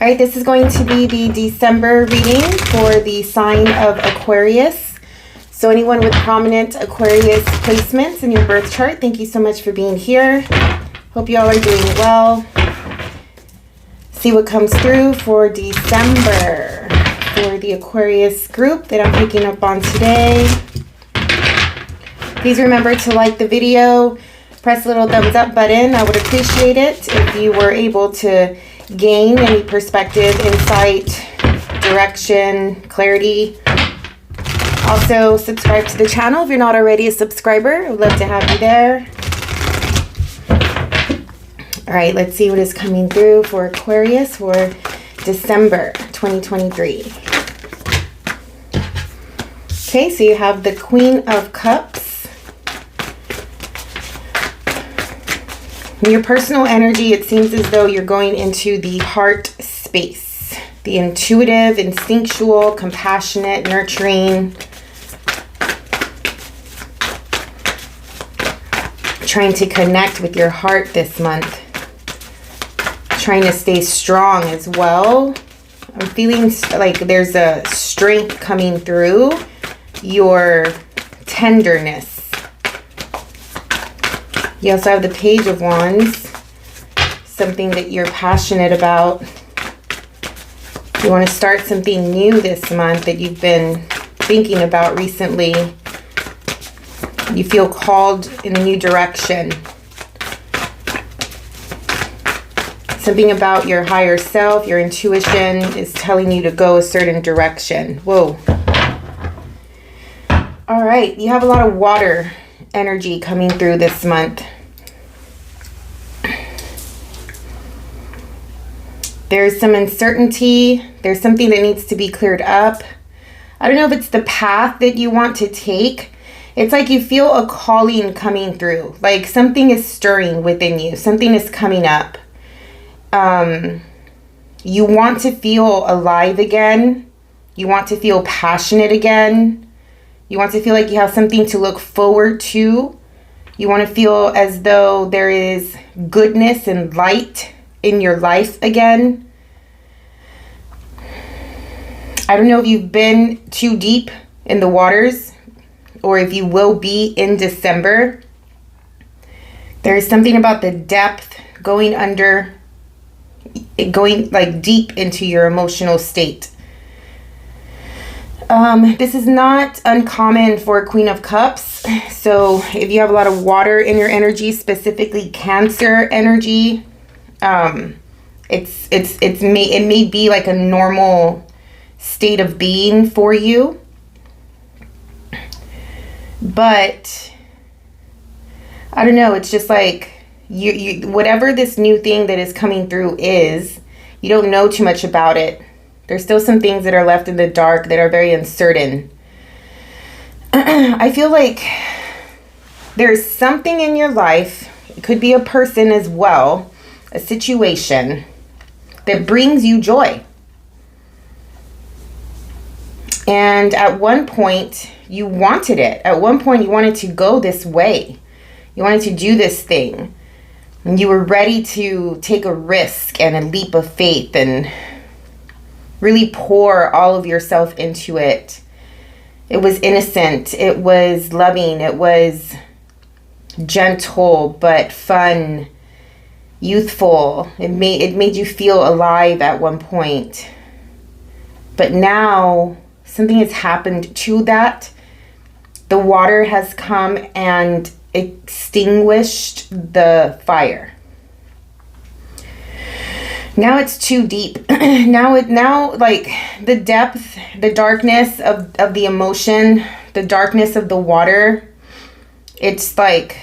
All right, this is going to be the December reading for the sign of Aquarius. So anyone with prominent Aquarius placements in your birth chart, thank you so much for being here. Hope you all are doing well. See what comes through for December for the Aquarius group that I'm picking up on today. Please remember to like the video, press the little thumbs up button. I would appreciate it if you were able to gain any perspective, insight, direction, clarity. Also, subscribe to the channel if you're not already a subscriber. I would love to have you there. All right, let's see what is coming through for Aquarius for December 2023. Okay, so you have the Queen of Cups. In your personal energy, it seems as though you're going into the heart space. The intuitive, instinctual, compassionate, nurturing. Trying to connect with your heart this month. Trying to stay strong as well. I'm feeling like there's a strength coming through your tenderness. You also have the Page of Wands, something that you're passionate about. You want to start something new this month that you've been thinking about recently. You feel called in a new direction. Something about your higher self, your intuition is telling you to go a certain direction. Whoa. All right, you have a lot of water energy coming through this month. There's some uncertainty. There's something that needs to be cleared up. I don't know if it's the path that you want to take. It's like you feel a calling coming through. Like something is stirring within you. Something is coming up. You want to feel alive again. You want to feel passionate again. You want to feel like you have something to look forward to. You want to feel as though there is goodness and light in your life again. I don't know if you've been too deep in the waters or if you will be in December. There is something about the depth going like deep into your emotional state. This is not uncommon for Queen of Cups. So if you have a lot of water in your energy, specifically Cancer energy, it may be like a normal state of being for you. But I don't know, it's just like you whatever this new thing that is coming through is, you don't know too much about it. There's still some things that are left in the dark that are very uncertain. I feel like there's something in your life, it could be a person as well, a situation that brings you joy. And at one point, you wanted it. At one point, you wanted to go this way. You wanted to do this thing. And you were ready to take a risk and a leap of faith and really pour all of yourself into it. It was innocent. It was loving. It was gentle, but fun, youthful. It made you feel alive at one point. But now something has happened to that. The water has come and extinguished the fire. Now it's too deep. now like the depth, the darkness of the emotion, the darkness of the water, it's like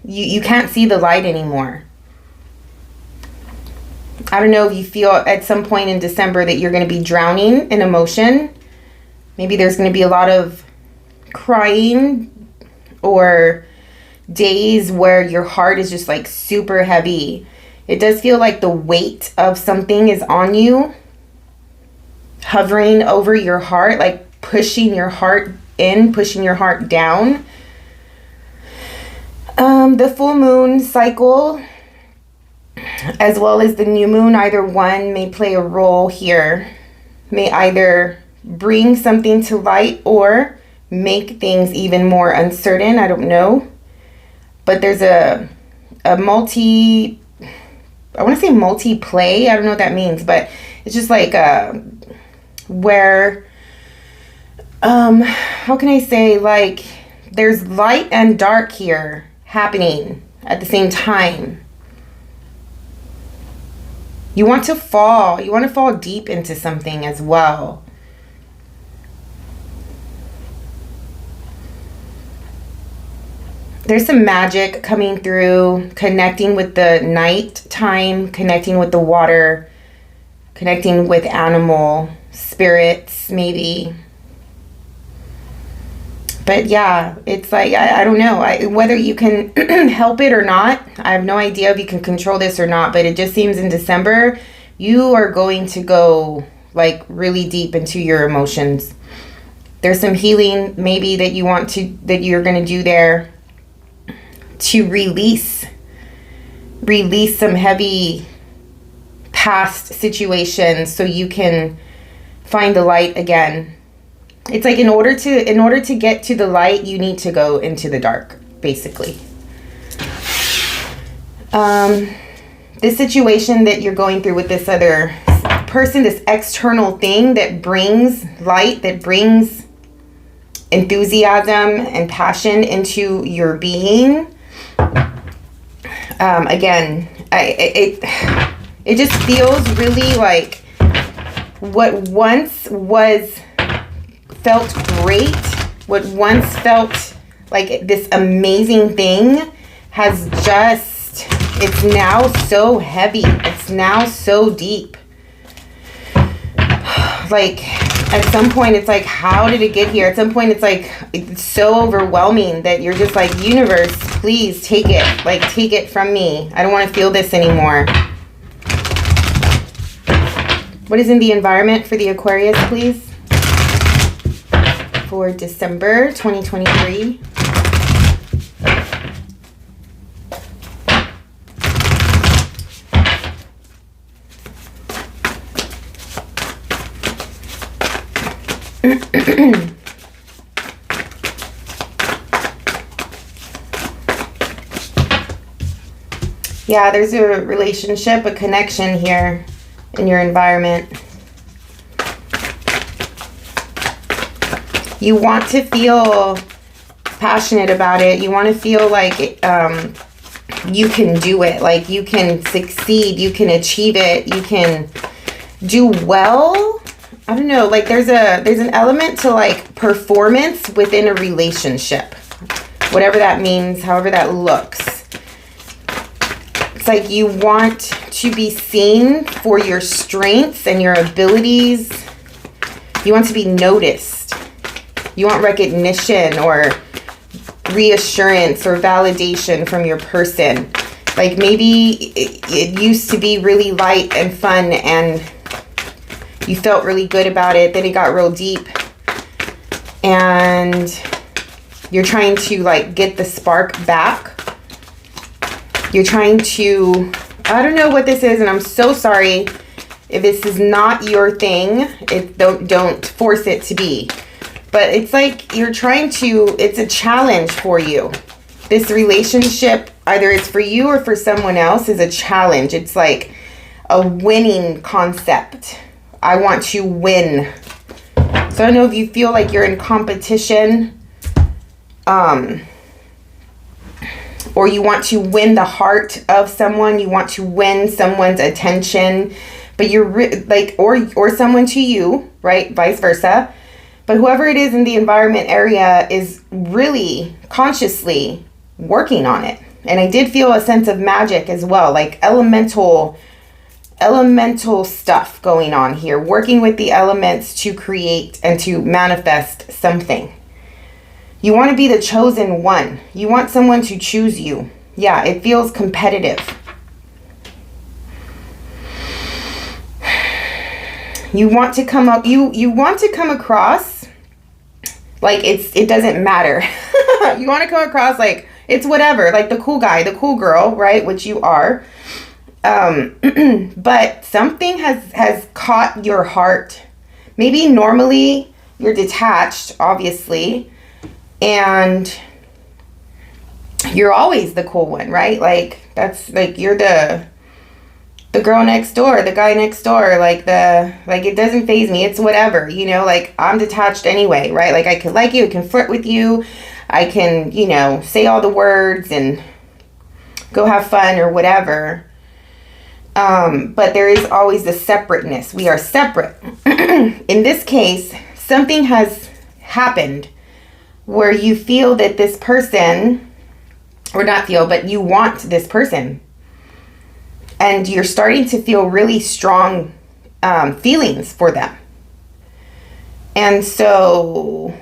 you can't see the light anymore. I don't know if you feel at some point in December that you're going to be drowning in emotion. Maybe there's going to be a lot of crying or days where your heart is just like super heavy. It does feel like the weight of something is on you, hovering over your heart, like pushing your heart in, pushing your heart down. The full moon cycle as well as the new moon. Either one may play a role here, may either bring something to light or make things even more uncertain. I don't know. But there's a multi, I want to say multi-play. I don't know what that means, but it's just like where, how can I say, like there's light and dark here happening at the same time. You want to fall deep into something as well. There's some magic coming through, connecting with the night time, connecting with the water, connecting with animal spirits, maybe. But yeah, it's like, I don't know, whether you can help it or not. I have no idea if you can control this or not, but it just seems in December, you are going to go like really deep into your emotions. There's some healing maybe that you're going to do there to release some heavy past situations so you can find the light again. It's like in order to get to the light, you need to go into the dark, basically. This situation that you're going through with this other person, this external thing that brings light, that brings enthusiasm and passion into your being. Again, it just feels really like what once felt great, what once felt like this amazing thing has just, it's now so heavy, it's now so deep. Like at some point it's like, how did it get here? At some point it's like, it's so overwhelming that you're just like, universe, please take it, like take it from me. I don't want to feel this anymore. What is in the environment for the Aquarius, please? For December 2023. Yeah, there's a relationship, a connection here in your environment. You want to feel passionate about it. You want to feel like you can do it, like you can succeed, you can achieve it, you can do well. I don't know, like there's an element to like performance within a relationship, whatever that means, however that looks. It's like you want to be seen for your strengths and your abilities. You want to be noticed. You want recognition or reassurance or validation from your person. Like maybe it used to be really light and fun and you felt really good about it. Then it got real deep. And you're trying to like get the spark back. You're trying to, I don't know what this is, and I'm so sorry if this is not your thing. Don't force it to be. But it's like you're trying to, it's a challenge for you. This relationship, either it's for you or for someone else, is a challenge. It's like a winning concept. I want to win. So I don't know if you feel like you're in competition, or you want to win the heart of someone. You want to win someone's attention, but you're like, or someone to you, right? Vice versa. But whoever it is in the environment area is really consciously working on it. And I did feel a sense of magic as well, like elemental stuff going on here, working with the elements to create and to manifest something. You want to be the chosen one. You want someone to choose you. Yeah, it feels competitive. You want to come up, you want to come across like it doesn't matter. You want to come across like it's whatever, like the cool guy, the cool girl, right? Which you are. But something has caught your heart. Maybe normally you're detached, obviously, and you're always the cool one, right? Like, that's like, you're the girl next door, the guy next door, like it doesn't faze me. It's whatever, you know, like, I'm detached anyway, right? Like, I could like you, I can flirt with you, I can, you know, say all the words and go have fun or whatever. But there is always the separateness. We are separate. In this case, something has happened where you feel that this person, or not feel, but you want this person. And you're starting to feel really strong feelings for them. And so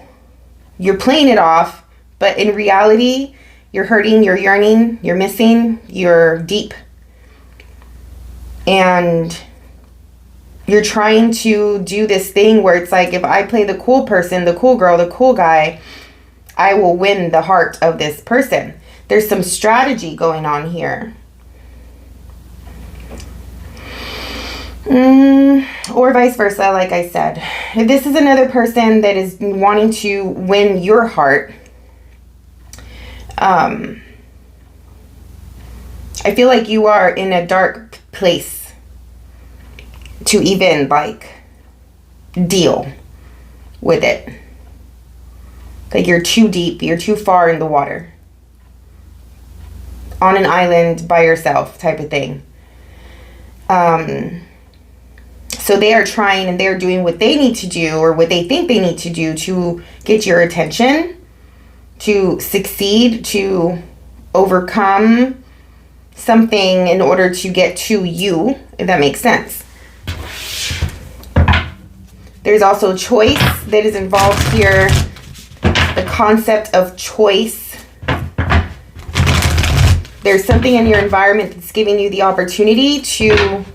you're playing it off, but in reality, you're hurting, you're yearning, you're missing, you're deep. And you're trying to do this thing where it's like, if I play the cool person, the cool girl, the cool guy, I will win the heart of this person. There's some strategy going on here. Or vice versa, like I said. If this is another person that is wanting to win your heart, I feel like you are in a dark place to even like deal with it. Like, you're too deep, you're too far in the water, on an island by yourself type of thing. So they are trying and they're doing what they need to do, or what they think they need to do, to get your attention, to succeed, to overcome something in order to get to you, if that makes sense. There's also choice that is involved here. The concept of choice. There's something in your environment that's giving you the opportunity to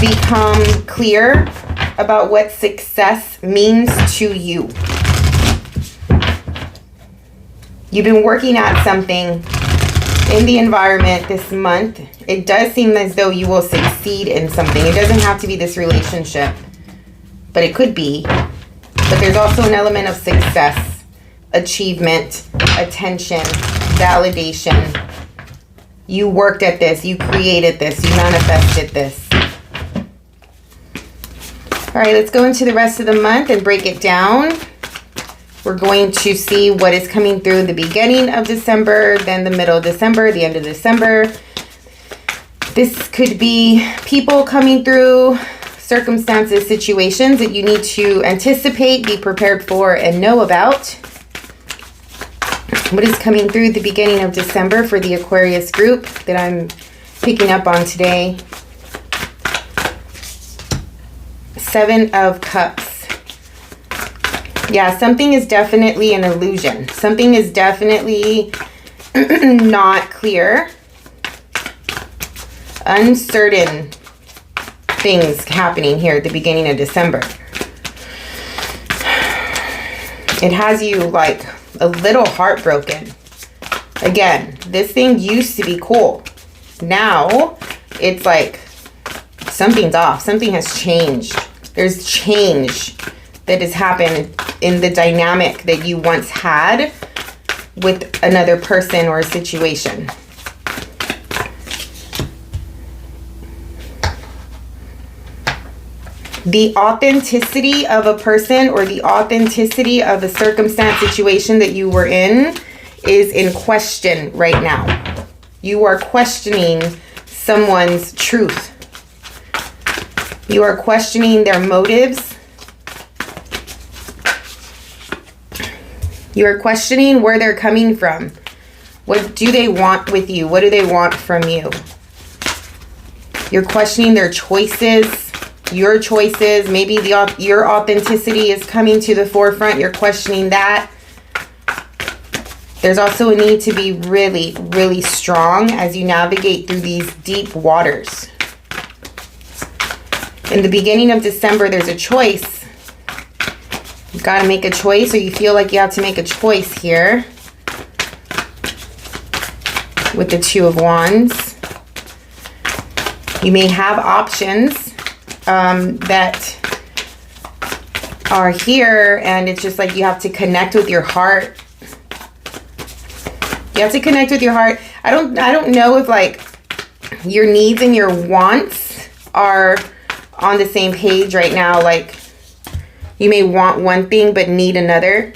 become clear about what success means to you. You've been working at something in the environment this month. It does seem as though you will succeed in something. It doesn't have to be this relationship, but it could be. But there's also an element of success, achievement, attention, validation. You worked at this, you created this, you manifested this. All right, let's go into the rest of the month and break it down. We're going to see what is coming through the beginning of December, then the middle of December, the end of December. This could be people coming through, circumstances, situations that you need to anticipate, be prepared for, and know about. What is coming through the beginning of December for the Aquarius group that I'm picking up on today? Seven of Cups. Yeah, something is definitely an illusion. Something is definitely not clear. Uncertain things happening here at the beginning of December. It has you like a little heartbroken. Again, this thing used to be cool. Now it's like something's off. Something has changed. There's change that has happened in the dynamic that you once had with another person or a situation. The authenticity of a person or the authenticity of a circumstance, situation that you were in is in question right now. You are questioning someone's truth. You are questioning their motives. You are questioning where they're coming from. What do they want with you? What do they want from you? You're questioning their choices, your choices. Maybe your authenticity is coming to the forefront. You're questioning that. There's also a need to be really, really strong as you navigate through these deep waters. In the beginning of December, there's a choice. You've got to make a choice, or you feel like you have to make a choice here with the Two of Wands. You may have options that are here, and it's just like you have to connect with your heart. You have to connect with your heart. I don't know if like your needs and your wants are on the same page right now. Like you may want one thing but need another.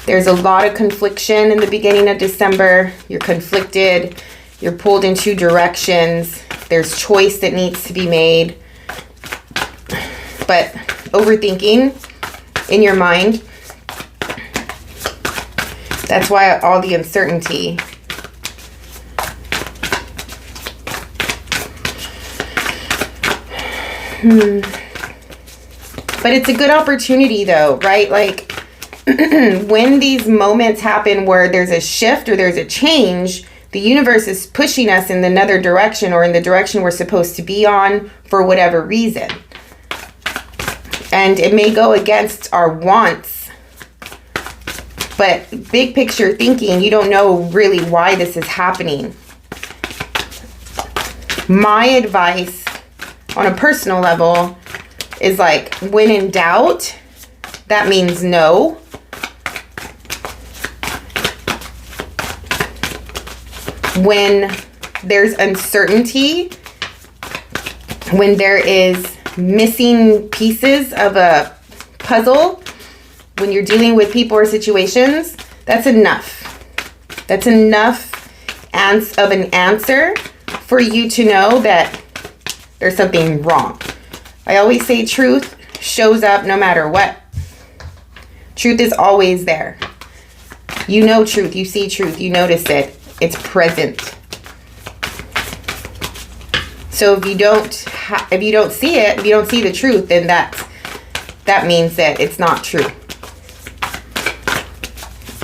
There's a lot of confliction in the beginning of December. You're conflicted. You're pulled in two directions. There's choice that needs to be made. But overthinking in your mind, that's why all the uncertainty. But it's a good opportunity though, right? Like when these moments happen where there's a shift or there's a change, the universe is pushing us in another direction or in the direction we're supposed to be on for whatever reason. And it may go against our wants. But big picture thinking, you don't know really why this is happening. My advice on a personal level is like, when in doubt, that means no. When there's uncertainty, when there is missing pieces of a puzzle, when you're dealing with people or situations, that's enough. That's enough of an answer for you to know that there's something wrong. I always say truth shows up no matter what. Truth is always there. You know truth, you see truth, you notice it. It's present. So if you don't see it, if you don't see the truth, then that means that it's not true.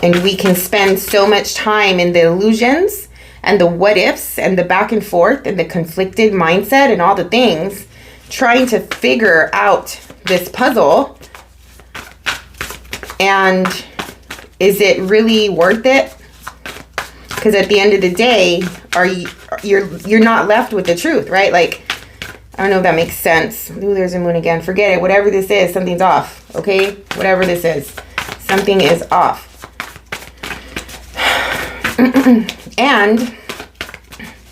And we can spend so much time in the illusions and the what ifs and the back and forth and the conflicted mindset and all the things, trying to figure out this puzzle. And is it really worth it? Because at the end of the day, you're not left with the truth, right? Like, I don't know if that makes sense. Ooh, there's a moon again. Forget it. Whatever this is, something's off. Okay? Whatever this is, something is off. And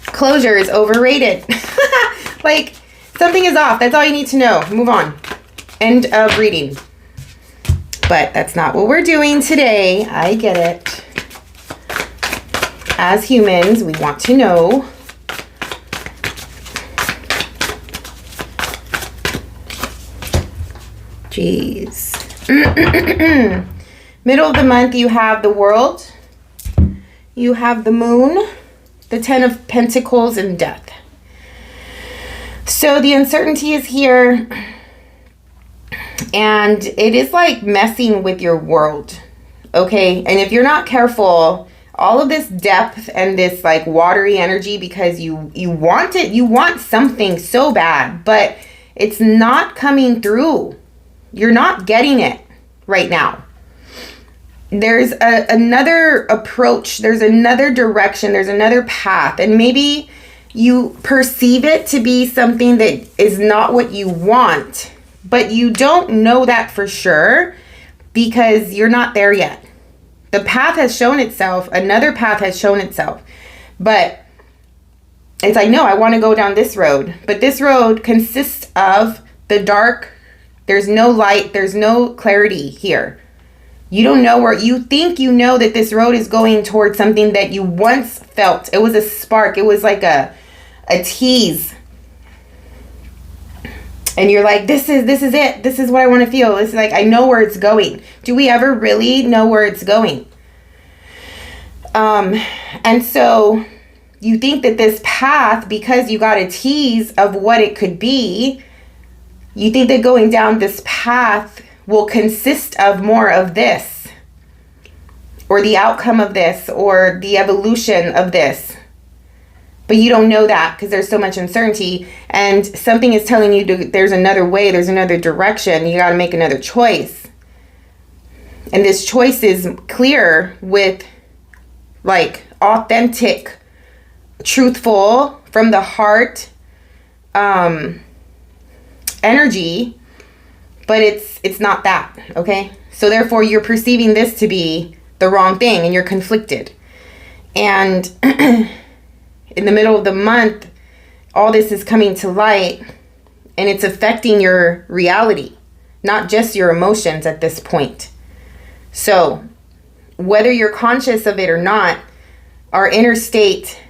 closure is overrated. Like, something is off. That's all you need to know. Move on. End of reading. But that's not what we're doing today. I get it. As humans, we want to know. Jeez. Middle of the month, you have the World. You have the Moon, the Ten of Pentacles, and Death. So the uncertainty is here. And it is like messing with your world. Okay? And if you're not careful, all of this depth and this like watery energy, because you want it, you want something so bad, but it's not coming through. You're not getting it right now. There's another approach, there's another direction, there's another path, and maybe you perceive it to be something that is not what you want, but you don't know that for sure because you're not there yet. The path has shown itself, another path has shown itself, but it's like, no, I want to go down this road, but this road consists of the dark. There's no light, there's no clarity here. You don't know where you think you know that this road is going towards something that you once felt. It was a spark. It was like a tease. And you're like, this is it. This is what I want to feel. It's like, I know where it's going. Do we ever really know where it's going? And so you think that this path, because you got a tease of what it could be, you think that going down this path will consist of more of this, or the outcome of this, or the evolution of this. But you don't know that because there's so much uncertainty, and something is telling you there's another way, there's another direction. You got to make another choice. And this choice is clear with like authentic, truthful, from the heart, energy, but it's not that, okay? So therefore you're perceiving this to be the wrong thing and you're conflicted. And in the middle of the month, all this is coming to light and it's affecting your reality, not just your emotions at this point. So whether you're conscious of it or not, our inner state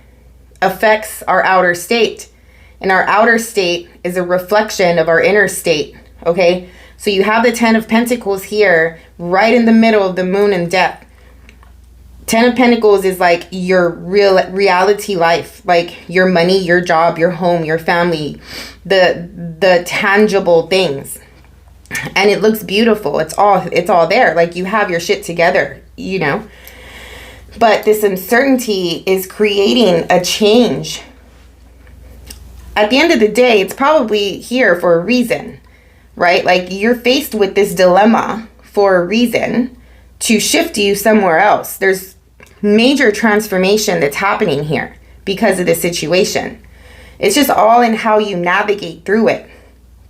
affects our outer state. And our outer state is a reflection of our inner state, okay? So you have the 10 of Pentacles here, right in the middle of the moon and death. 10 of Pentacles is like your reality life, like your money, your job, your home, your family, the tangible things. And it looks beautiful. It's all there. Like you have your shit together, you know. But this uncertainty is creating a change. At the end of the day, it's probably here for a reason, right? Like you're faced with this dilemma for a reason to shift you somewhere else. There's major transformation that's happening here because of the situation. It's just all in how you navigate through it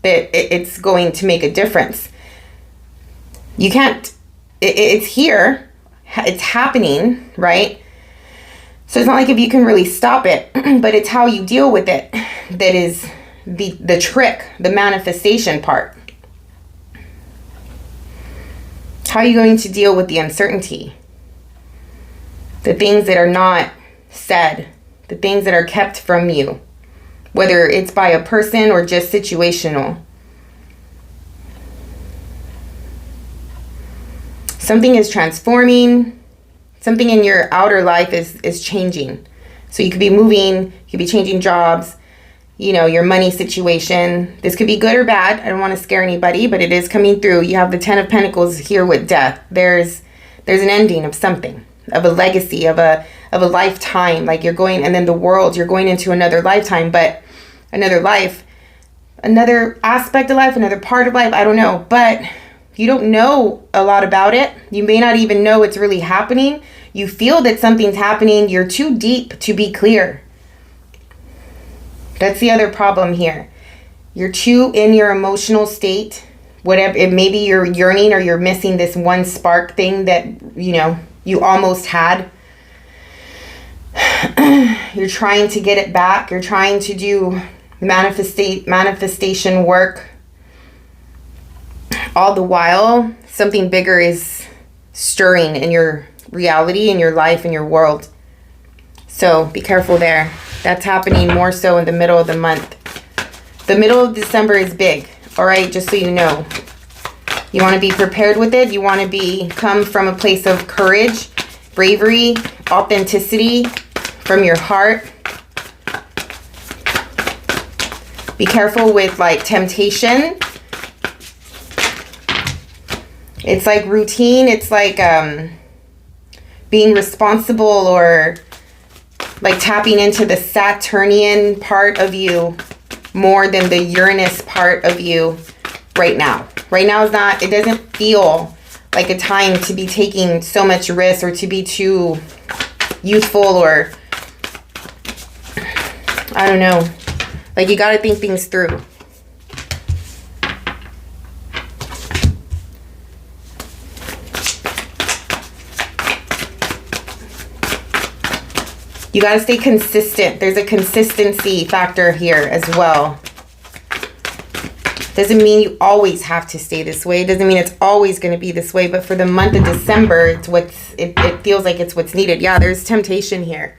that it's going to make a difference. You can't, it's here, it's happening, right? So it's not like if you can really stop it, but it's how you deal with it that is the trick, the manifestation part. How are you going to deal with the uncertainty? The things that are not said, the things that are kept from you, whether it's by a person or just situational. Something is transforming. Something in your outer life is changing. So you could be moving, you could be changing jobs, you know, your money situation. This could be good or bad. I don't want to scare anybody, but it is coming through. You have the 10 of Pentacles here with death. There's an ending of something, of a legacy, of a lifetime. Like you're going, and then the world, you're going into another lifetime, but another life, another aspect of life, another part of life. I don't know, but you don't know a lot about it. You may not even know it's really happening. You feel that something's happening. You're too deep to be clear. That's the other problem here. You're too in your emotional state. Whatever, maybe you're yearning or you're missing this one spark thing that, you know, you almost had. You're trying to get it back. You're trying to do manifestation work. All the while, something bigger is stirring in your reality, in your life, in your world. So be careful there. That's happening more so in the middle of the month. The middle of December is big, all right, just so you know. You want to be prepared with it. You want to come from a place of courage, bravery, authenticity from your heart. Be careful with like temptation. It's like routine. It's like being responsible or like tapping into the Saturnian part of you more than the Uranus part of you right now. Right now is not, it doesn't feel like a time to be taking so much risk or to be too youthful or, I don't know. Like you got to think things through. You got to stay consistent. There's a consistency factor here as well. Doesn't mean you always have to stay this way. Doesn't mean it's always going to be this way. But for the month of December, it feels like it's what's needed. Yeah, there's temptation here.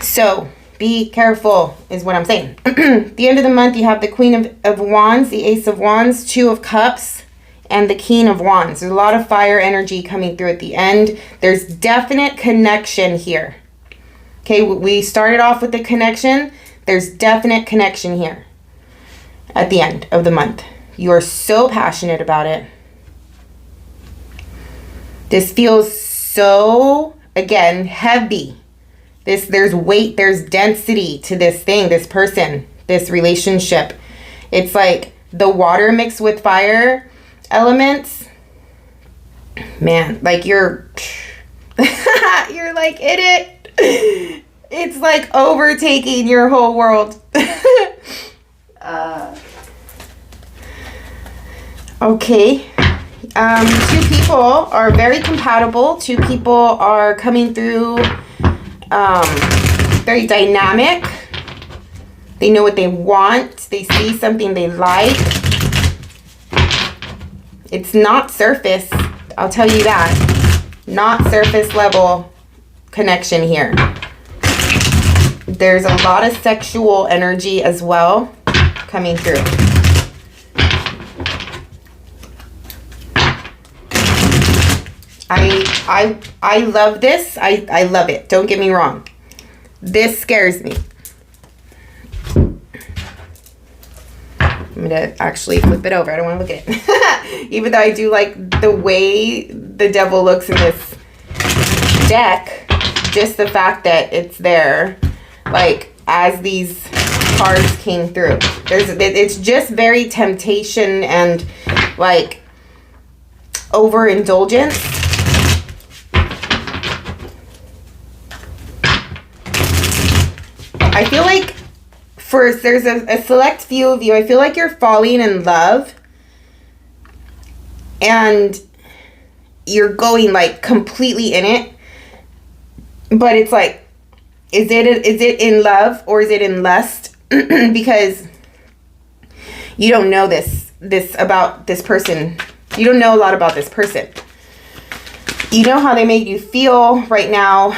So be careful is what I'm saying. The end of the month, you have the Queen of Wands, the Ace of Wands, Two of Cups, and the King of Wands. There's a lot of fire energy coming through at the end. There's definite connection here. Okay, we started off with the connection. There's definite connection here at the end of the month. You are so passionate about it. This feels so, again, heavy. There's weight, there's density to this thing, this person, this relationship. It's like the water mixed with fire elements. Man, like you're like in it. It's like overtaking your whole world. Okay. Two people are very compatible. Two people are coming through very dynamic. They know what they want. They see something they like. It's not surface. I'll tell you that. Not surface level connection here. There's a lot of sexual energy as well coming through. I love this. I love it. Don't get me wrong. This scares me. I'm going to actually flip it over. I don't want to look at it. Even though I do like the way the devil looks in this deck, just the fact that it's there, like, as these cards came through. It's just very temptation and, like, overindulgence. I feel like there's a select few of you, I feel like you're falling in love and you're going like completely in it, but it's like, is it in love or is it in lust? Because you don't know this about this person. You don't know a lot about this person. You know how they make you feel right now.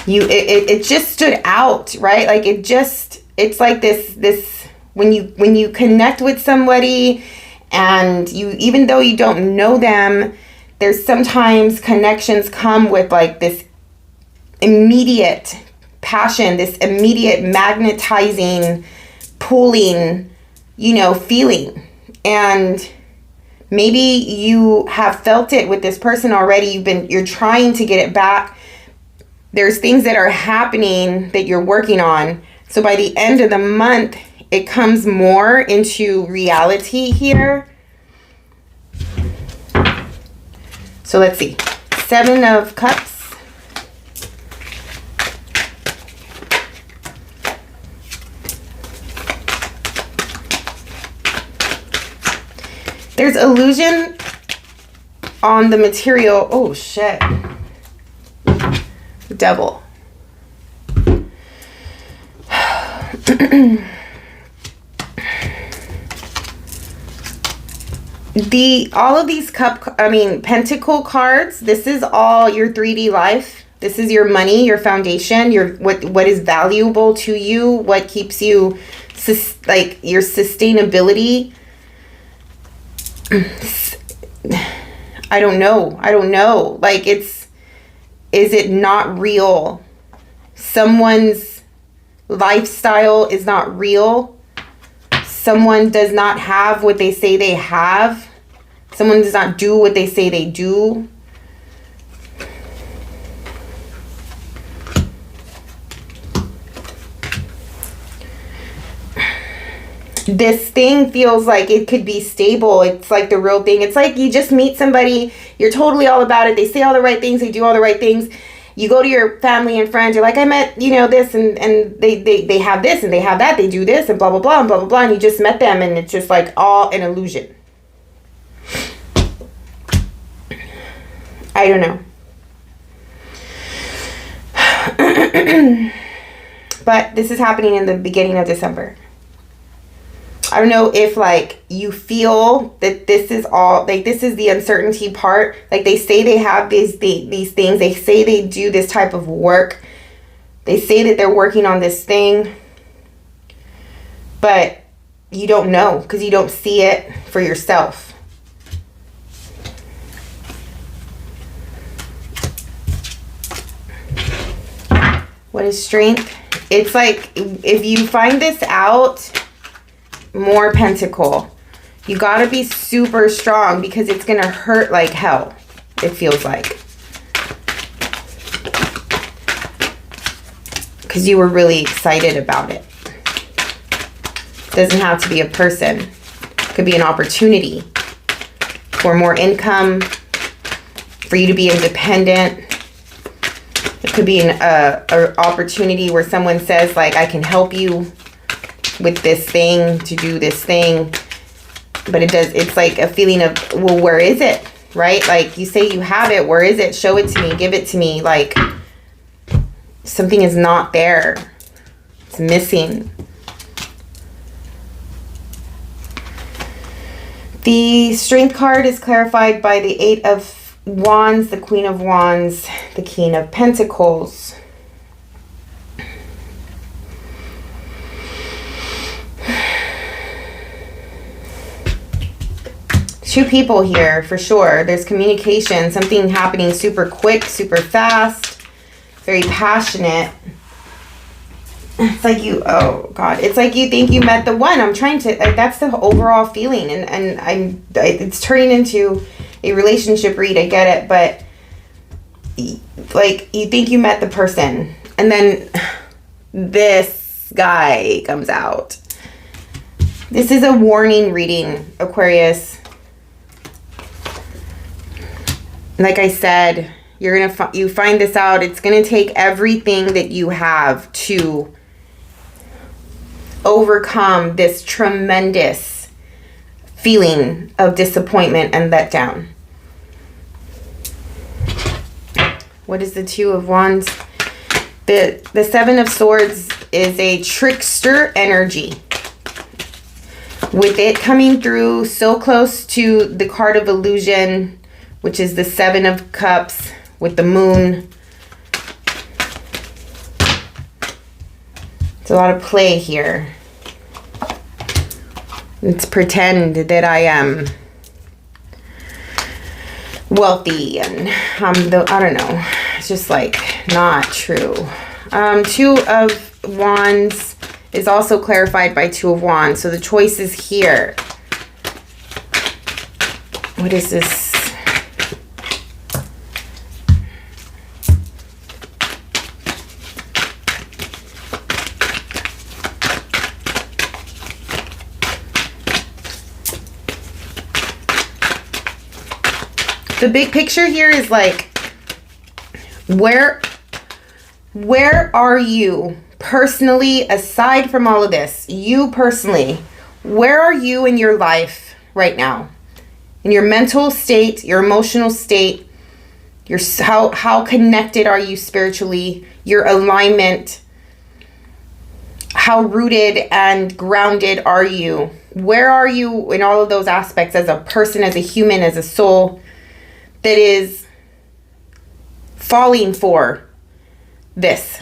It just stood out, right? Like it's like this when you connect with somebody and even though you don't know them, there's sometimes connections come with like this immediate passion, this immediate magnetizing, pulling, feeling. And maybe you have felt it with this person already. You're trying to get it back. There's things that are happening that you're working on. So by the end of the month, it comes more into reality here. So let's see. 7 of Cups. There's illusion on the material. Oh, shit. Devil. All of these pentacle cards, this is all your 3D life. This is your money, your foundation, what is valuable to you, what keeps you like your sustainability. I don't know. Like is it not real? Someone's lifestyle is not real. Someone does not have what they say they have. Someone does not do what they say they do. This thing feels like it could be stable. It's like the real thing. It's like you just meet somebody, you're totally all about it. They say all the right things, they do all the right things. You go to your family and friends, you're like, I met, this and they have this and they have that, they do this and blah, blah, blah, and blah, blah, blah. And you just met them and it's just like all an illusion. I don't know. But this is happening in the beginning of December. I don't know if like you feel that this is all, like this is the uncertainty part. Like they say they have these things. They say they do this type of work. They say that they're working on this thing. But you don't know because you don't see it for yourself. What is strength? It's like if you find this out, more pentacle. You gotta be super strong because it's gonna hurt like hell, it feels like. Because you were really excited about it. Doesn't have to be a person. It could be an opportunity for more income, for you to be independent. could be an opportunity where someone says, like, I can help you with this thing, to do this thing. But it's like a feeling of, well, where is it? Right? Like, you say you have it. Where is it? Show it to me. Give it to me. Like, something is not there. It's missing. The Strength card is clarified by the 8 of Wands, the Queen of Wands, the King of Pentacles. Two people here for sure. There's communication, something happening super quick, super fast, very passionate. It's like you, oh God, it's like you think you met the one. I'm trying to, like, that's the overall feeling. And it's turning into a relationship read. I get it. But like, you think you met the person, and then this guy comes out. This is a warning reading, Aquarius. Like I said, you're gonna you find this out. It's gonna take everything that you have to overcome this tremendous feeling of disappointment and letdown. What is the 2 of Wands? The 7 of Swords is a trickster energy. With it coming through so close to the card of illusion, which is the 7 of Cups with the moon. It's a lot of play here. Let's pretend that I am wealthy and I don't know. It's just like not true. 2 of Wands is also clarified by 2 of Wands. So the choice is here. What is this? The big picture here is like, where are you personally, aside from all of this, you personally, where are you in your life right now? In your mental state, your emotional state, how connected are you spiritually, your alignment, how rooted and grounded are you? Where are you in all of those aspects as a person, as a human, as a soul that is falling for this,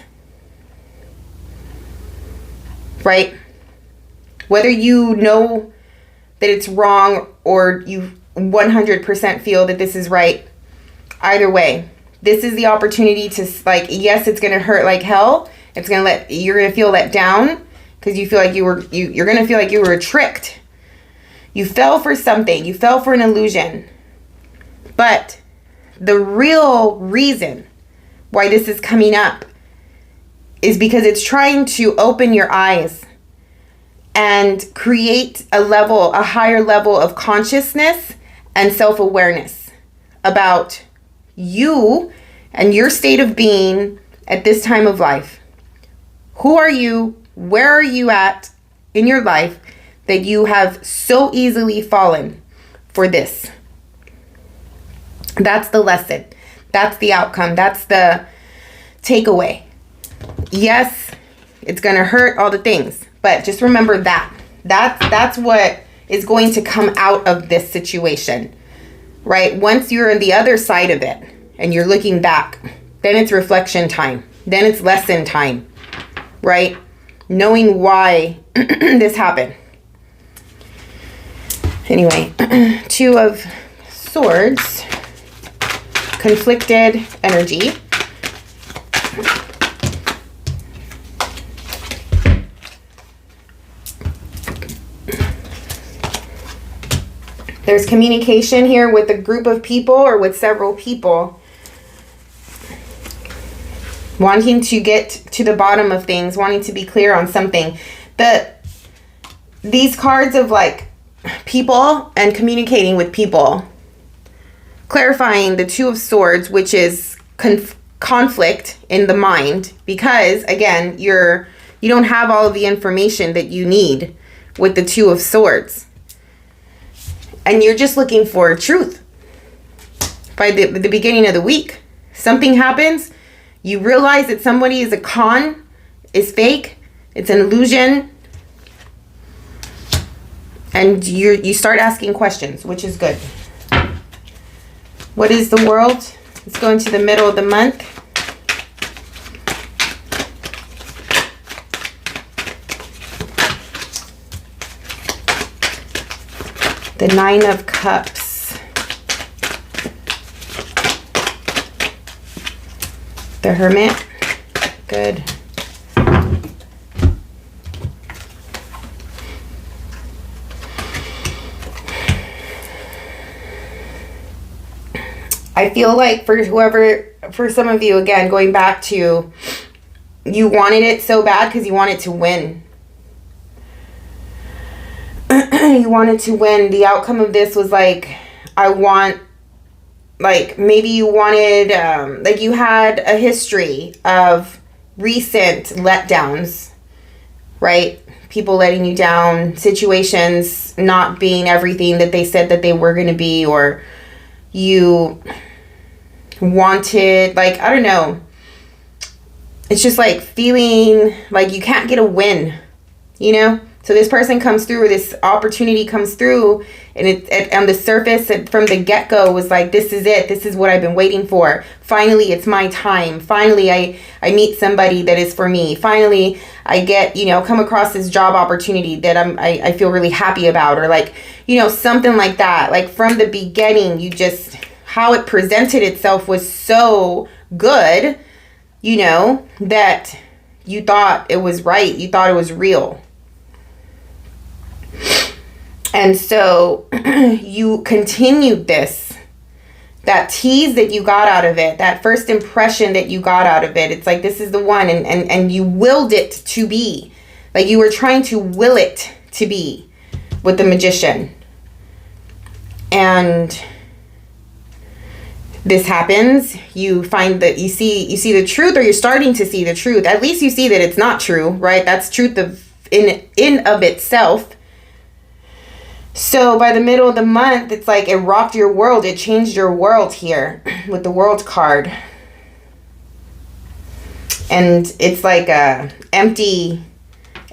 right? Whether you know that it's wrong or you 100% feel that this is right, either way, this is the opportunity to, like, yes, it's going to hurt like hell. You're going to feel let down because you feel like you're going to feel like you were tricked. You fell for something. You fell for an illusion. But the real reason why this is coming up is because it's trying to open your eyes and create a higher level of consciousness and self-awareness about you and your state of being at this time of life. Who are you? Where are you at in your life that you have so easily fallen for this? That's the lesson. That's the outcome. That's the takeaway. Yes, it's going to hurt, all the things. But just remember that. That's what is going to come out of this situation. Right? Once you're on the other side of it and you're looking back, then it's reflection time. Then it's lesson time. Right? Knowing why this happened. Anyway, 2 of Swords. Conflicted energy. There's communication here with a group of people or with several people. Wanting to get to the bottom of things, wanting to be clear on something. These cards of like people and communicating with people. Clarifying the 2 of Swords, which is conflict in the mind because, again, you don't have all of the information that you need with the Two of Swords. And you're just looking for truth. By the beginning of the week, something happens. You realize that somebody is a con, is fake. It's an illusion. And you start asking questions, which is good. What is the world? Let's go into the middle of the month. The Nine of Cups. The Hermit. Good. I feel like for some of you, again, going back to, you wanted it so bad because you wanted to win. You wanted to win. The outcome of this was like, maybe you wanted, like you had a history of recent letdowns, right? People letting you down, situations not being everything that they said that they were going to be, or you wanted, like, I don't know. It's just like feeling like you can't get a win, you know? So this person comes through, or this opportunity comes through, and it on the surface, from the get-go, was like, this is it. This is what I've been waiting for. Finally, it's my time. Finally, I meet somebody that is for me. Finally, I get, come across this job opportunity that I feel really happy about, or like, something like that. Like from the beginning, how it presented itself was so good, that you thought it was right. You thought it was real. And so you continued this, that tease that you got out of it, that first impression that you got out of it. It's like, this is the one, and you willed it to be. Like you were trying to will it to be with the Magician. And this happens. You find that you see the truth, or you're starting to see the truth. At least you see that it's not true, right? That's truth in of itself. So by the middle of the month, it's like it rocked your world. It changed your world here with the World card. And it's like a empty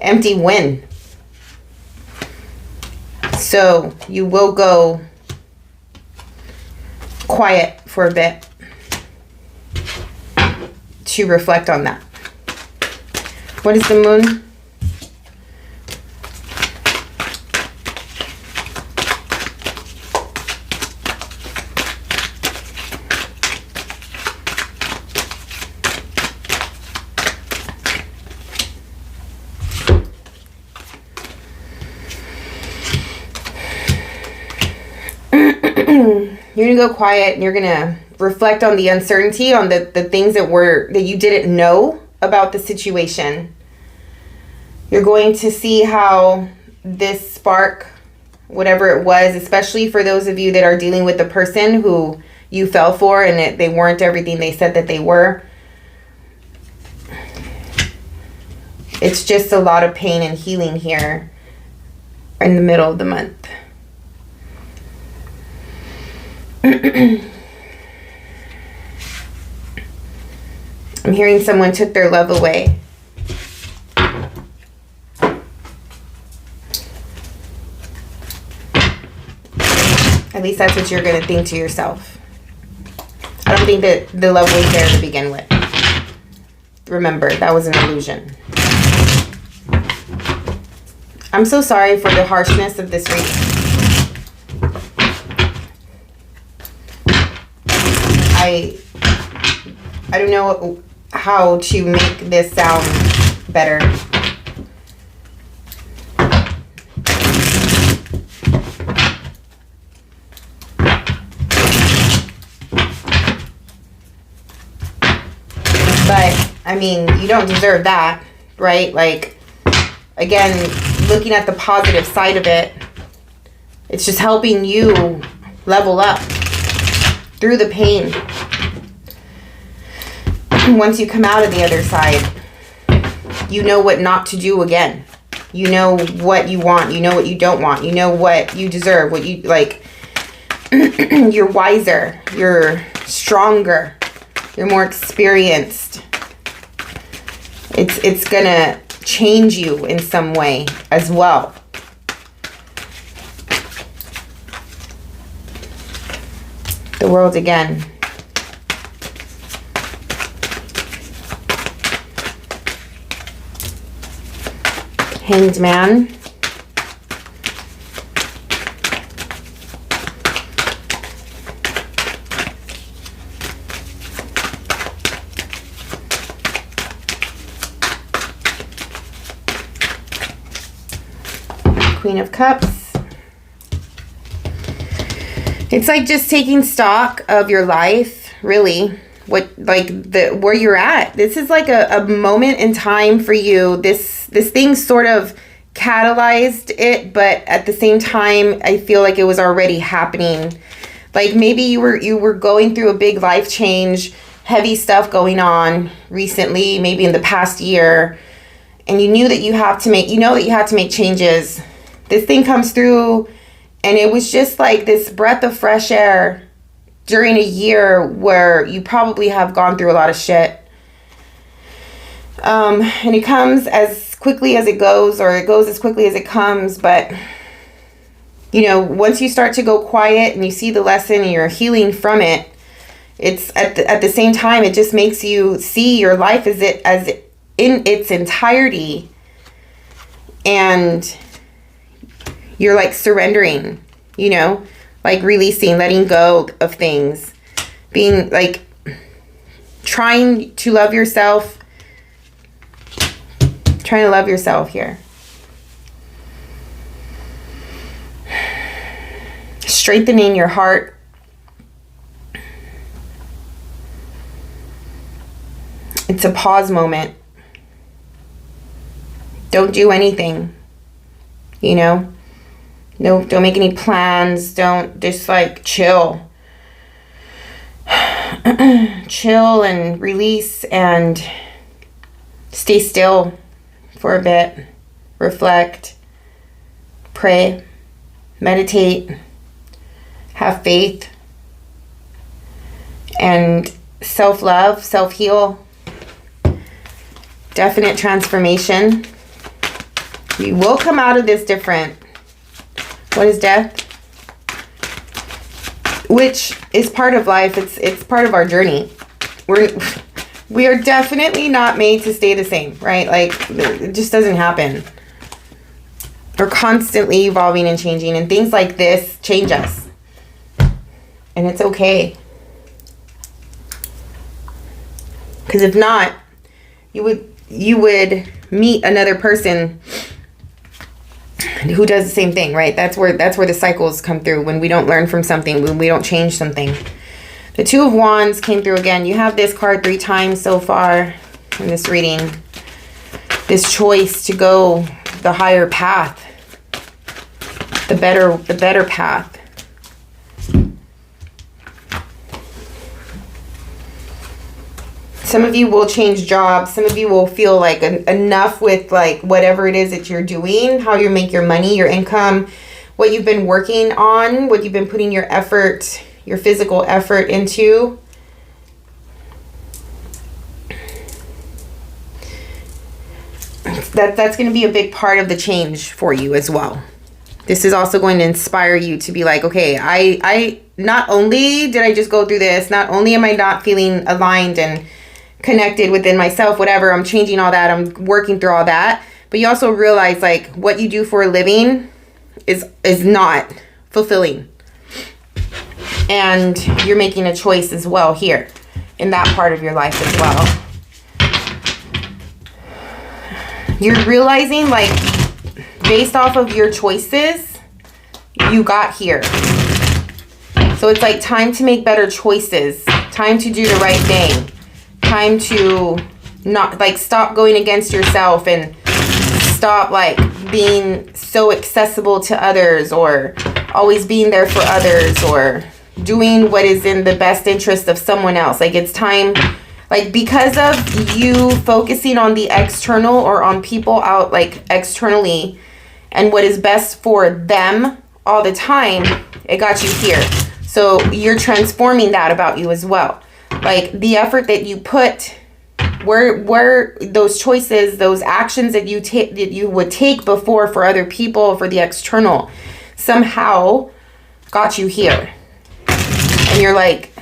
win. So you will go quiet for a bit to reflect on that. What is the moon? You're going to go quiet, and you're going to reflect on the uncertainty, on the things that you didn't know about the situation. You're going to see how this spark, whatever it was, especially for those of you that are dealing with the person who you fell for and they weren't everything they said that they were. It's just a lot of pain and healing here in the middle of the month. I'm hearing someone took their love away. At least that's what you're going to think to yourself. I don't think that the love was there to begin with. Remember, that was an illusion. I'm so sorry for the harshness of this reading. I don't know how to make this sound better. But, I mean, you don't deserve that, right? Like, again, looking at the positive side of it, it's just helping you level up through the pain. once you come out of the other side, you know what not to do again. You know what you want. You know what you don't want. You know what you deserve. What you like. You're wiser. You're stronger. You're more experienced. It's gonna change you in some way as well. The World again. Hanged Man. Queen of Cups. It's like just taking stock of your life, really. Where you're at. This is like a moment in time for you. This thing sort of catalyzed it, but at the same time, I feel like it was already happening. Like maybe you were going through a big life change, heavy stuff going on recently, maybe in the past year, and you knew that you had to make changes. This thing comes through, and it was just like this breath of fresh air during a year where you probably have gone through a lot of shit. And it comes as quickly as it goes, or it goes as quickly as it comes. But, once you start to go quiet and you see the lesson and you're healing from it, it's at the same time, it just makes you see your life as in its entirety. And you're like surrendering, like releasing, letting go of things, being like trying to love yourself, here. Strengthening your heart. It's a pause moment. Don't do anything, No, don't make any plans. Don't, just like chill. Chill and release and stay still for a bit. Reflect. Pray. Meditate. Have faith. And self-love, self-heal. Definite transformation. You will come out of this different. What is death? Which is part of life. It's part of our journey. We are definitely not made to stay the same, right? Like, it just doesn't happen. We're constantly evolving and changing, and things like this change us. And it's okay. Because if not, you would meet another person who does the same thing, right? That's where the cycles come through, when we don't learn from something, when we don't change something. The Two of Wands came through again. You have this card 3 times so far in this reading. This choice to go the higher path, the better path. Some of you will change jobs. Some of you will feel like enough with like whatever it is that you're doing, how you make your money, your income, what you've been working on, what you've been putting your effort, your physical effort into. That's going to be a big part of the change for you as well. This is also going to inspire you to be like, okay, I not only did I just go through this, not only am I not feeling aligned and connected within myself, whatever, I'm changing all that, I'm working through all that, but you also realize like what you do for a living is not fulfilling, and you're making a choice as well here in that part of your life as well. You're realizing like based off of your choices you got here, so it's like time to make better choices, time to do the right thing, time to not like stop going against yourself and stop like being so accessible to others or always being there for others or doing what is in the best interest of someone else. Like it's time, Like, because of you focusing on the external or on people out, like, externally, and what is best for them all the time, it got you here. So you're transforming that about you as well. Like, the effort that you put, where those choices, those actions that you would take before for other people, for the external, somehow got you here. And you're like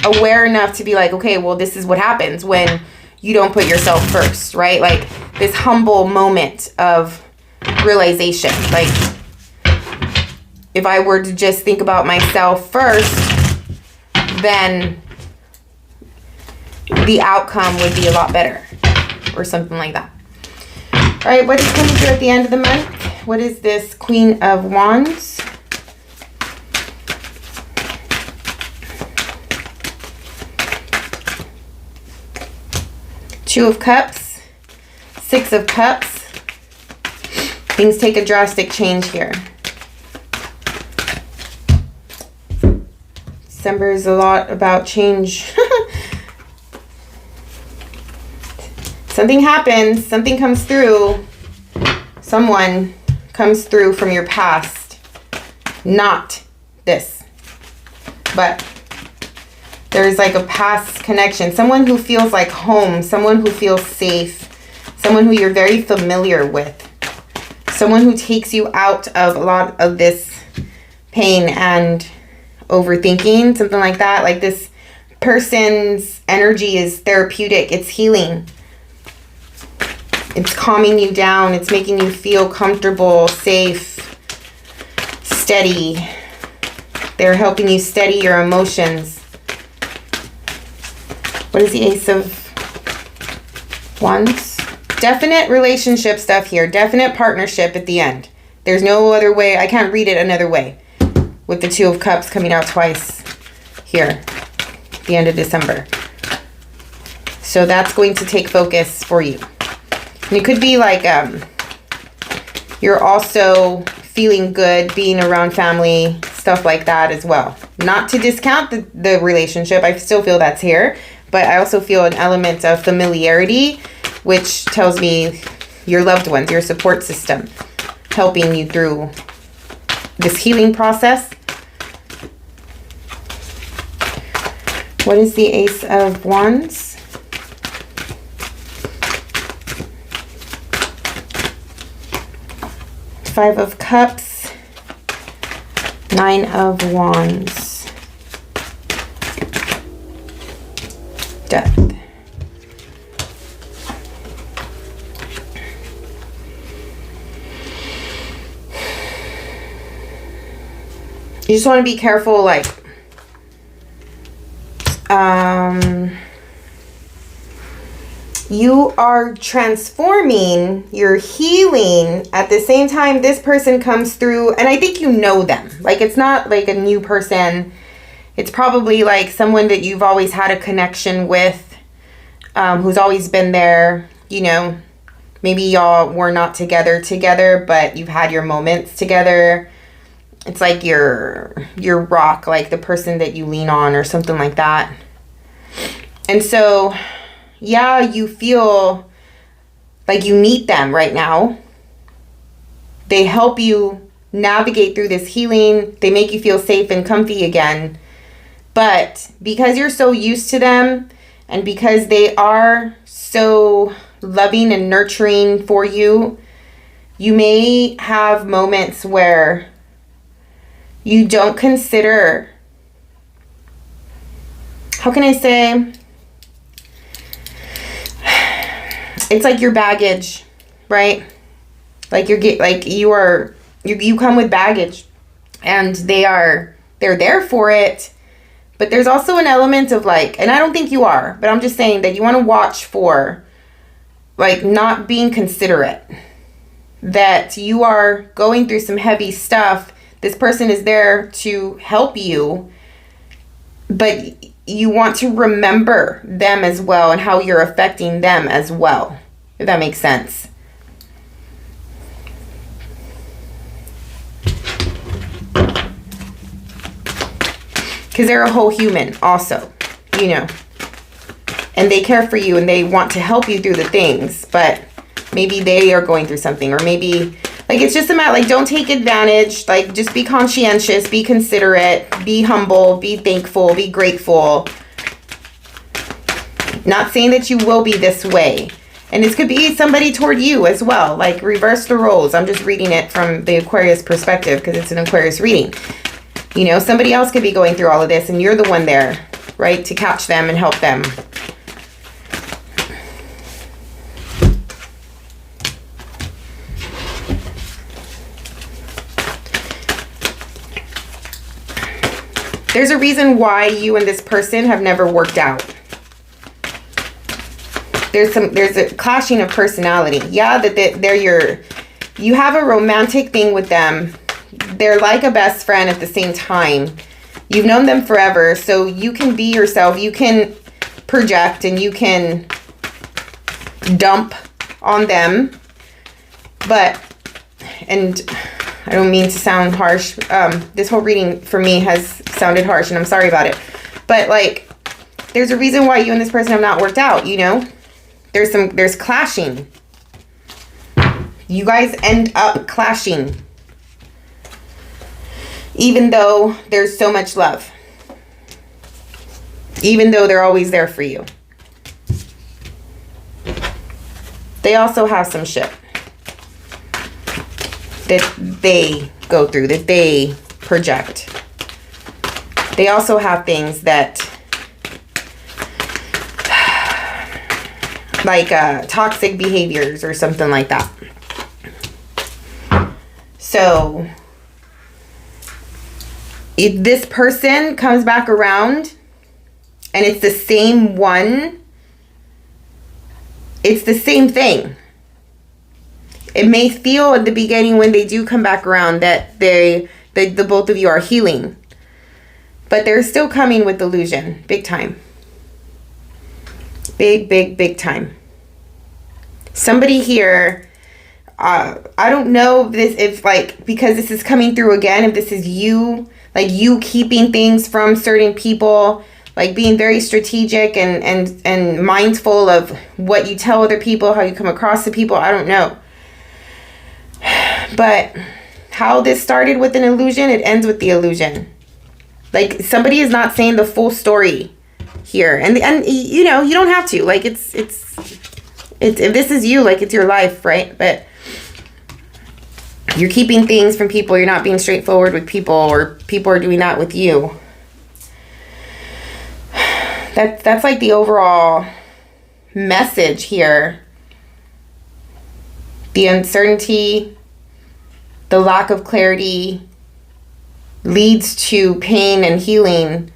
aware enough to be like, okay, well, this is what happens when you don't put yourself first, right? Like, this humble moment of realization. Like, if I were to just think about myself first, then the outcome would be a lot better, or something like that. All right, what is coming through at the end of the month? What is this Queen of Wands? Two of Cups, Six of Cups. Things take a drastic change here. December is a lot about change. Something happens, something comes through, someone comes through from your past. Not this, but there's like a past connection. Someone who feels like home, someone who feels safe, someone who you're very familiar with, someone who takes you out of a lot of this pain and overthinking, something like that. Like, this person's energy is therapeutic, it's healing. It's calming you down. It's making you feel comfortable, safe, steady. They're helping you steady your emotions. What is the Ace of Wands? Definite relationship stuff here. Definite partnership at the end. There's no other way. I can't read it another way. With the Two of Cups coming out twice here at the end of December. So that's going to take focus for you. And it could be like you're also feeling good being around family, stuff like that as well. Not to discount the relationship. I still feel that's here. But I also feel an element of familiarity, which tells me your loved ones, your support system, helping you through this healing process. What is the Ace of Wands? Five of Cups, Nine of Wands, Death. You just want to be careful, like, you are transforming, you're healing. At the same time, this person comes through, and I think you know them. Like, it's not like a new person. It's probably like someone that you've always had a connection with, who's always been there. You know, maybe y'all were not together, but you've had your moments together. It's like your rock, like the person that you lean on or something like that. And so, yeah, you feel like you need them right now. They help you navigate through this healing. They make you feel safe and comfy again. But because you're so used to them, and because they are so loving and nurturing for you, you may have moments where you don't consider, how can I say, it's like your baggage, right? Like you come with baggage, and they're there for it. But there's also an element of like, and I don't think you are, but I'm just saying that you want to watch for like not being considerate, that you are going through some heavy stuff. This person is there to help you, but you want to remember them as well and how you're affecting them as well, if that makes sense. Because they're a whole human also, you know. and they care for you and they want to help you through the things, but maybe they are going through something, or maybe like it's just a matter, like don't take advantage, like just be conscientious, be considerate, be humble, be thankful, be grateful. Not saying that you will be this way. And this could be somebody toward you as well, like reverse the roles. I'm just reading it from the Aquarius perspective because it's an Aquarius reading. You know, somebody else could be going through all of this and you're the one there, right, to catch them and help them. There's a reason why you and this person have never worked out. There's a clashing of personality. Yeah, you have a romantic thing with them. They're like a best friend at the same time. You've known them forever, so you can be yourself. You can project and you can dump on them. And I don't mean to sound harsh. This whole reading for me has sounded harsh and I'm sorry about it. But like, there's a reason why you and this person have not worked out, you know? There's clashing. You guys end up clashing. Even though there's so much love. Even though they're always there for you. They also have some shit that they go through, that they project. They also have things that, like toxic behaviors or something like that. So, if this person comes back around and it's the same one, it's the same thing. It may feel at the beginning when they do come back around that the both of you are healing. But they're still coming with illusion. Big time. Big time. Somebody here, I don't know if like, because this is coming through again, if this is you, like you keeping things from certain people, like being very strategic and mindful of what you tell other people, how you come across to people. I don't know. But how this started with an illusion, it ends with the illusion. Like somebody is not saying the full story here. And you know, you don't have to. Like it's if this is you, like it's your life, right? But you're keeping things from people. You're not being straightforward with people, or people are doing that with you. That's like the overall message here. The uncertainty, the lack of clarity leads to pain and healing.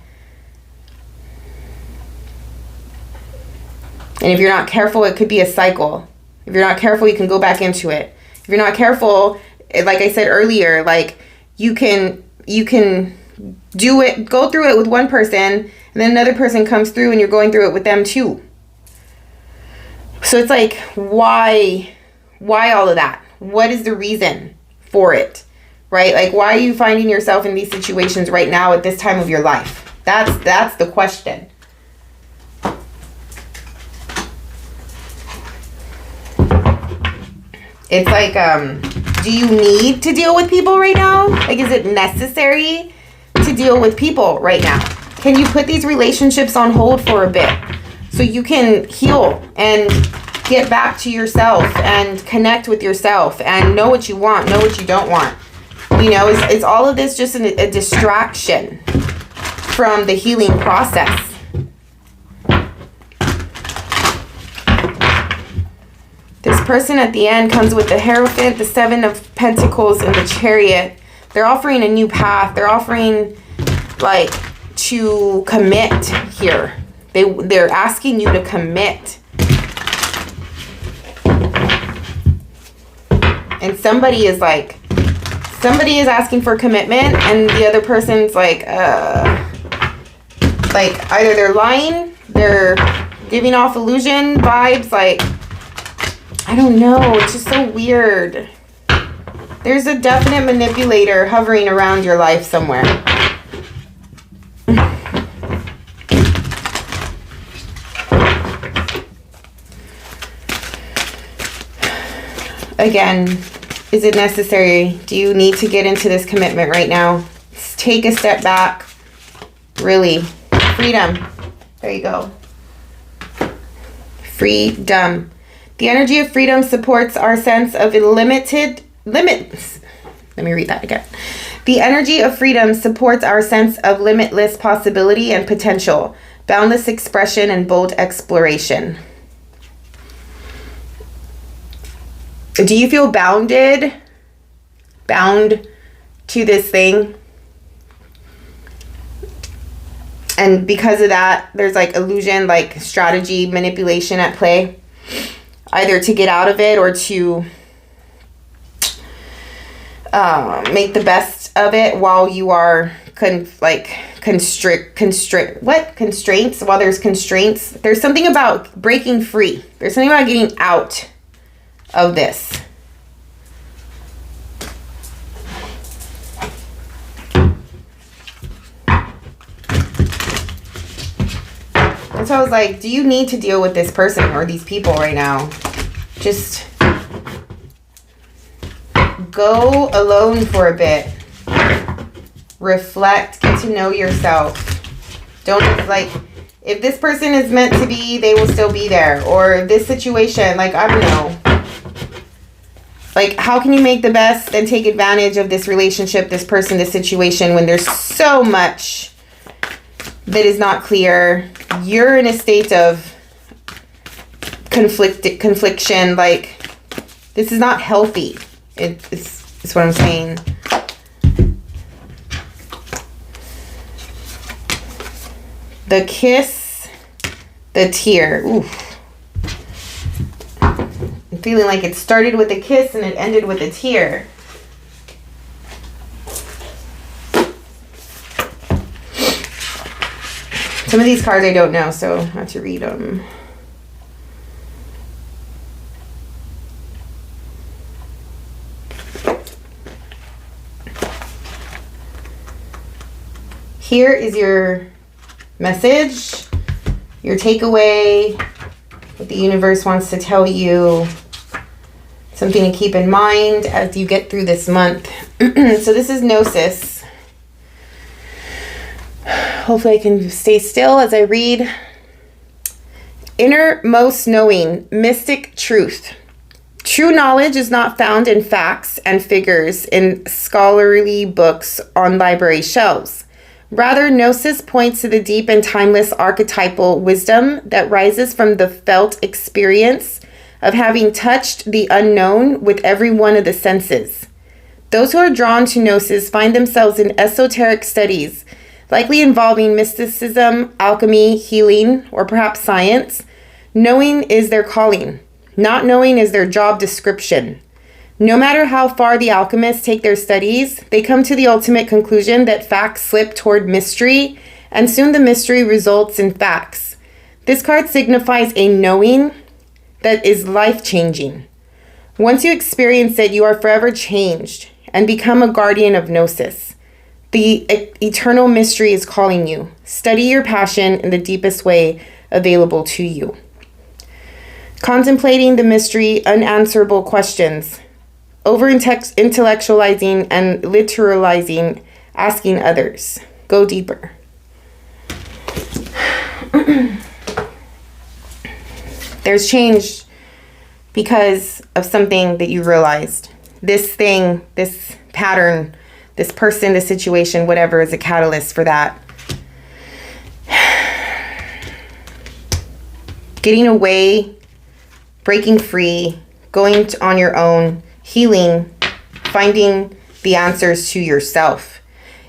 And if you're not careful, it could be a cycle. If you're not careful, you can go back into it. If you're not careful, like I said earlier, like you can do it, go through it with one person, and then another person comes through and you're going through it with them too. So it's like, why all of that? What is the reason for it? Right? Like, why are you finding yourself in these situations right now at this time of your life? That's the question. It's like, do you need to deal with people right now? Like, is it necessary to deal with people right now? Can you put these relationships on hold for a bit so you can heal and get back to yourself and connect with yourself and know what you want, know what you don't want? You know, is all of this just a distraction from the healing process? This person at the end comes with the Hierophant, the Seven of Pentacles, and the Chariot. They're offering a new path. They're offering, like, to commit here. They're asking you to commit. And somebody is asking for commitment, and the other person's like either they're lying, they're giving off illusion vibes, like, I don't know, it's just so weird. There's a definite manipulator hovering around your life somewhere. Again, is it necessary? Do you need to get into this commitment right now? Take a step back. Really. Freedom. There you go. Freedom. The energy of freedom supports our sense of limits. Let me read that again. The energy of freedom supports our sense of limitless possibility and potential, boundless expression, and bold exploration. Do you feel bound to this thing? And because of that, there's like illusion, like strategy, manipulation at play, either to get out of it or to make the best of it while you are constraints. While there's constraints, there's something about breaking free. There's something about getting out of this. And so I was like, do you need to deal with this person or these people right now? Just go alone for a bit. Reflect, get to know yourself. Don't, like, if this person is meant to be, they will still be there. Or this situation, like, I don't know. Like, how can you make the best and take advantage of this relationship, this person, this situation, when there's so much that is not clear? You're in a state of confliction. Like, this is not healthy. It's what I'm saying. The kiss, the tear. Oof. I'm feeling like it started with a kiss and it ended with a tear. Some of these cards I don't know, so I have to read them. Here is your message, your takeaway, what the universe wants to tell you, something to keep in mind as you get through this month. So this is Gnosis. Hopefully I can stay still as I read. Innermost knowing, mystic truth. True knowledge is not found in facts and figures in scholarly books on library shelves. Rather, Gnosis points to the deep and timeless archetypal wisdom that rises from the felt experience of having touched the unknown with every one of the senses. Those who are drawn to Gnosis find themselves in esoteric studies, likely involving mysticism, alchemy, healing, or perhaps science. Knowing is their calling. Not knowing is their job description. No matter how far the alchemists take their studies, they come to the ultimate conclusion that facts slip toward mystery, and soon the mystery results in facts. This card signifies a knowing that is life-changing. Once you experience it, you are forever changed and become a guardian of Gnosis. The eternal mystery is calling you. Study your passion in the deepest way available to you. Contemplating the mystery, unanswerable questions. Over-intellectualizing and literalizing, asking others. Go deeper. There's change because of something that you realized. This thing, this pattern, this person, this situation, whatever is a catalyst for that. Getting away, breaking free, going on your own, healing, finding the answers to yourself.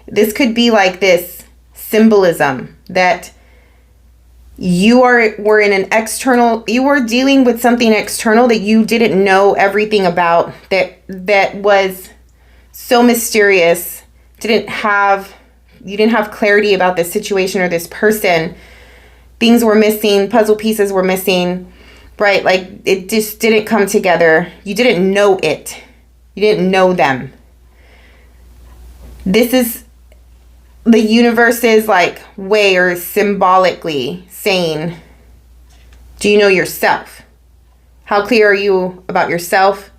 This could be like this symbolism that you were in an external, you were dealing with something external that you didn't know everything about, that was so mysterious. You didn't have clarity about this situation or this person. Things were missing, puzzle pieces were missing. Right, like it just didn't come together. You didn't know it. You didn't know them. This is the universe's like way or symbolically saying, do you know yourself? How clear are you about yourself?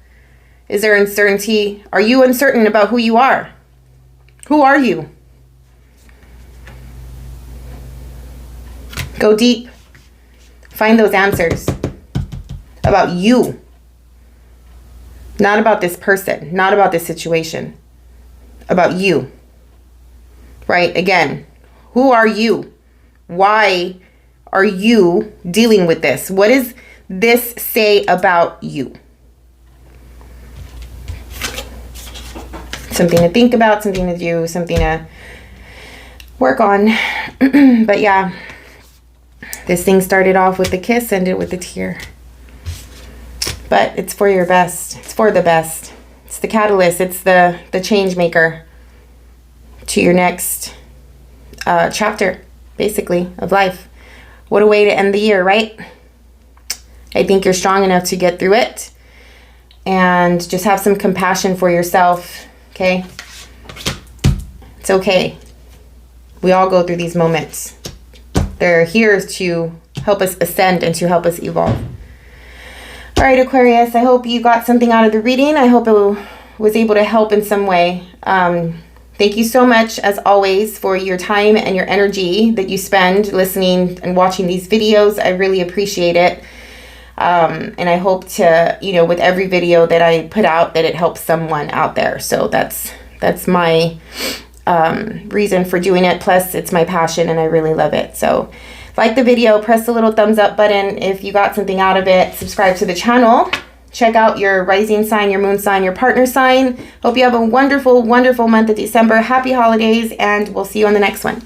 Is there uncertainty? Are you uncertain about who you are? Who are you? Go deep. Find those answers about you. Not about this person, not about this situation. About you. Right? Again, who are you? Why are you dealing with this? What does this say about you? Something to think about, something to do, something to work on. But yeah, this thing started off with a kiss, ended with a tear. But it's for your best. It's for the best. It's the catalyst. It's the change maker to your next chapter, basically, of life. What a way to end the year, right? I think you're strong enough to get through it. And just have some compassion for yourself, okay? It's okay. We all go through these moments. They're here to help us ascend and to help us evolve. All right, Aquarius, I hope you got something out of the reading. I hope it was able to help in some way. Thank you so much, as always, for your time and your energy that you spend listening and watching these videos. I really appreciate it. And I hope to, with every video that I put out, that it helps someone out there. So that's my reason for doing it. Plus, it's my passion and I really love it. So like the video, press the little thumbs up button if you got something out of it. Subscribe to the channel. Check out your rising sign, your moon sign, your partner sign. Hope you have a wonderful, wonderful month of December. Happy holidays, and we'll see you on the next one.